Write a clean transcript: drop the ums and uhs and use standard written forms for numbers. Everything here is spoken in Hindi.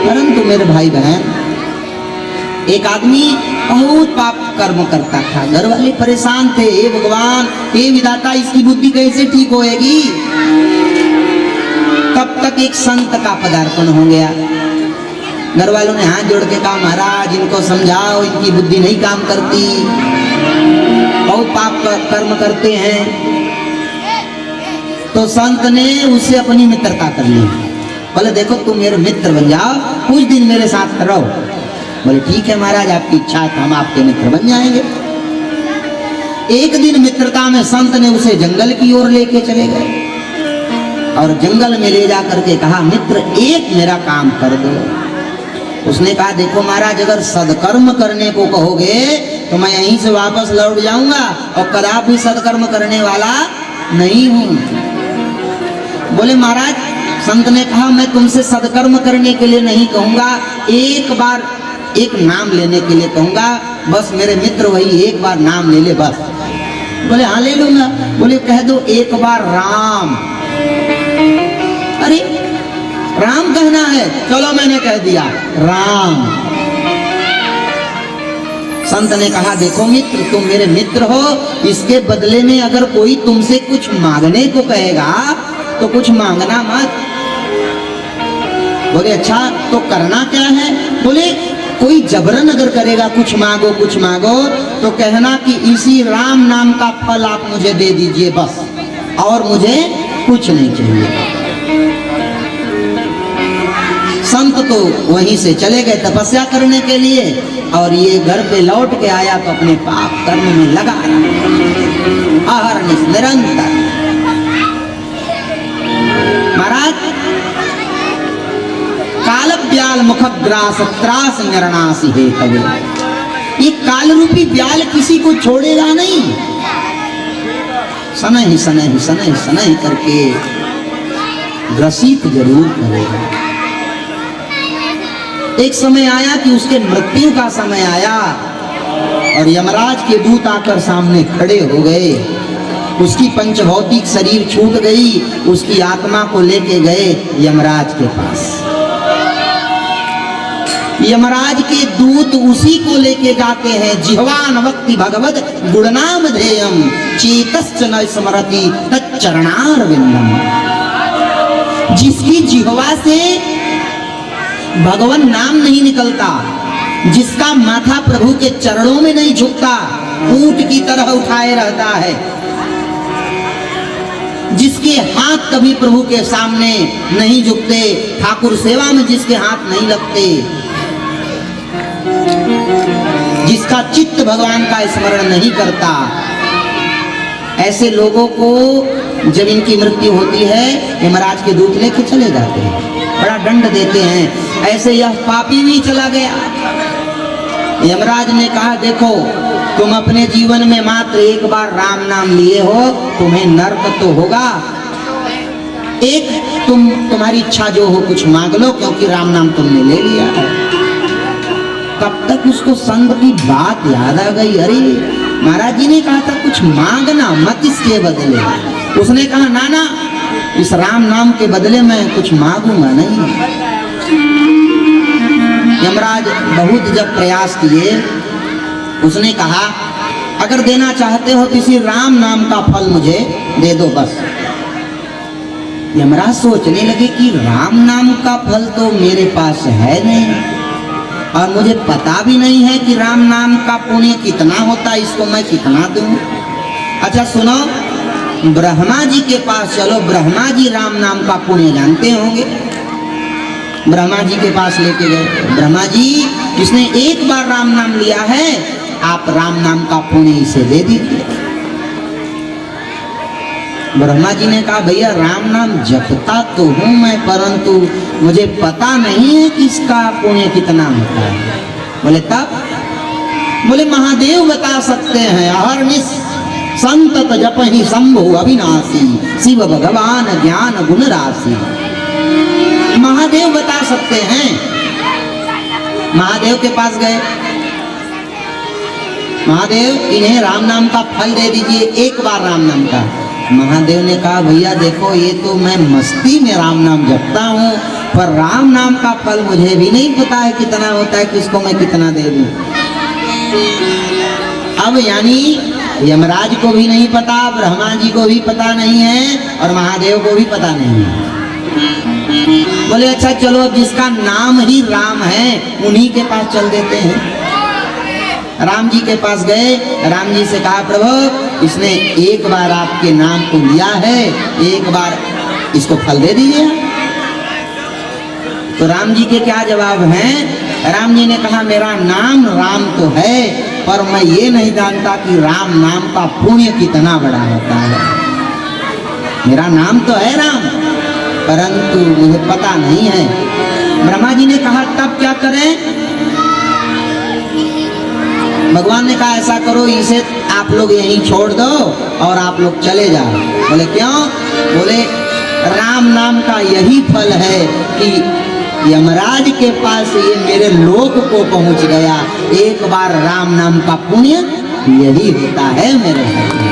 परंतु मेरे भाई बहन, एक आदमी बहुत पाप कर्म करता था, घर वाले परेशान थे, हे भगवान, हे विधाता, इसकी बुद्धि कैसे ठीक होएगी। तब तक एक संत का पदार्पण हो गया। घर वालों ने हाथ जोड़ के कहा, महाराज इनको समझाओ, इनकी बुद्धि नहीं काम करती, बहुत पाप कर्म करते हैं। तो संत ने उससे अपनी मित्रता कर ली। बोले देखो तुम मेरे मित्र बन जाओ, कुछ दिन मेरे साथ रहो। बोले ठीक है महाराज, आपकी इच्छा है तो हम आपके मित्र बन जाएंगे। एक दिन मित्रता में संत ने उसे जंगल की ओर लेके चले गए और जंगल में ले जा करके कहा, मित्र एक मेरा काम कर दो। उसने कहा, देखो महाराज, अगर सदकर्म करने को कहोगे तो मैं यहीं से वापस लौट जाऊंगा और कदापि सदकर्म करने वाला नहीं हूं। बोले महाराज, संत ने कहा, मैं तुमसे सदकर्म करने के लिए नहीं कहूंगा, एक बार एक नाम लेने के लिए कहूंगा, बस मेरे मित्र वही एक बार नाम ले ले बस। बोले हाँ ले लूंगा। बोले कह दो एक बार राम। अरे राम कहना है, चलो मैंने कह दिया राम। संत ने कहा, देखो मित्र, तुम मेरे मित्र हो, इसके बदले में अगर कोई तुमसे कुछ मांगने को कहेगा तो कुछ मांगना मत। बोले अच्छा तो करना क्या है। बोले कोई जबरन अगर करेगा कुछ मांगो कुछ मांगो तो कहना कि इसी राम नाम का फल आप मुझे दे दीजिए बस, और मुझे कुछ नहीं चाहिए। संत तो वहीं से चले गए तपस्या करने के लिए, और ये घर पे लौट के आया तो अपने पाप कर्म में लगा रहा, अहरनिश निरंतर। महाराज, काल ब्याल मुख ग्रास त्रास निरणासी है कवि। ये काल रूपी ब्याल किसी को छोड़ेगा नहीं, सनह सनह सनह सनह करके ग्रसित जरूर करेगा। एक समय आया कि उसके मृत्यु का समय आया और यमराज के दूत आकर सामने खड़े हो गए। उसकी पंचभौतिक शरीर छूट गई, उसकी आत्मा को लेके गए यमराज के पास। यमराज के दूत उसी को लेके जाते हैं, जिह्वान भक्ति भगवत गुणनाम ध्येयम चेतश्च न स्मरति तच्चरणारविंदम। जिसकी जिह्वा से भगवान नाम नहीं निकलता, जिसका माथा प्रभु के चरणों में नहीं झुकता, ऊंट की तरह उठाए रहता है, जिसके हाथ कभी प्रभु के सामने नहीं झुकते, ठाकुर सेवा में जिसके हाथ नहीं लगते, जिसका चित्त भगवान का स्मरण नहीं करता, ऐसे लोगों को जब इनकी मृत्यु होती है यमराज के दूत लेके चले जाते हैं, बड़ा दंड देते हैं। ऐसे यह पापी भी चला गया। यमराज ने कहा, देखो तुम अपने जीवन में मात्र एक बार राम नाम लिए हो, तुम्हें नरक तो होगा। एक तुम्हारी इच्छा जो हो कुछ मांग लो, क्योंकि राम नाम तुमने ले लिया है। तब तक उसको संत की बात याद आ गई। अरे महाराज जी ने कहा था कुछ मांगना मत इसके बदले। उसने कहा ना ना, इस राम नाम के बदले मैं कुछ मांगूंगा नहीं। यमराज बहुत जब प्रयास किए, उसने कहा अगर देना चाहते हो तो इसी राम नाम का फल मुझे दे दो बस। यमराज सोचने लगे कि राम नाम का फल तो मेरे पास है नहीं, और मुझे पता भी नहीं है कि राम नाम का पुण्य कितना होता है, इसको मैं कितना दूं। अच्छा सुनो, ब्रह्मा जी के पास चलो, ब्रह्मा जी राम नाम का पुण्य जानते होंगे। ब्रह्मा जी के पास लेके गए। ब्रह्मा जी, जिसने एक बार राम नाम लिया है, आप राम नाम का पुण्य इसे दे दीजिए। ब्रह्मा जी ने कहा, भैया राम नाम जपता तो हूं मैं, परंतु मुझे पता नहीं है कि इसका पुण्य कितना होता है। बोले तब? बोले महादेव बता सकते हैं। अहर्निश संतत जपहि शंभु अविनाशी, शिव भगवान ज्ञान गुण राशि। महादेव बता सकते हैं। महादेव के पास गए, महादेव इन्हें राम नाम का फल दे दीजिए, एक बार राम नाम का। महादेव ने कहा, भैया देखो ये तो मैं मस्ती में राम नाम जपता हूँ, पर राम नाम का फल मुझे भी नहीं पता है कितना होता है, किसको मैं कितना दे दूं। अब यानी यमराज को भी नहीं पता, ब्रह्मा जी को भी पता नहीं है और महादेव को भी पता नहीं है। बोले अच्छा चलो, अब जिसका नाम ही राम है उन्हीं के पास चल देते हैं। राम जी के पास गए, राम जी से कहा प्रभु इसने एक बार आपके नाम को लिया है, एक बार इसको फल दे दीजिए। तो राम जी के क्या जवाब हैं? राम जी ने कहा मेरा नाम राम तो है, पर मैं ये नहीं जानता कि राम नाम का पुण्य कितना बड़ा होता है। मेरा नाम तो है राम, परंतु मुझे पता नहीं है। ब्रह्मा जी ने कहा तब क्या करें? भगवान ने कहा ऐसा करो, इसे आप लोग यहीं छोड़ दो और आप लोग चले जाओ। बोले क्यों? बोले राम नाम का यही फल है कि यमराज के पास ये मेरे लोक को पहुंच गया। एक बार राम नाम का पुण्य यही होता है मेरे भाई।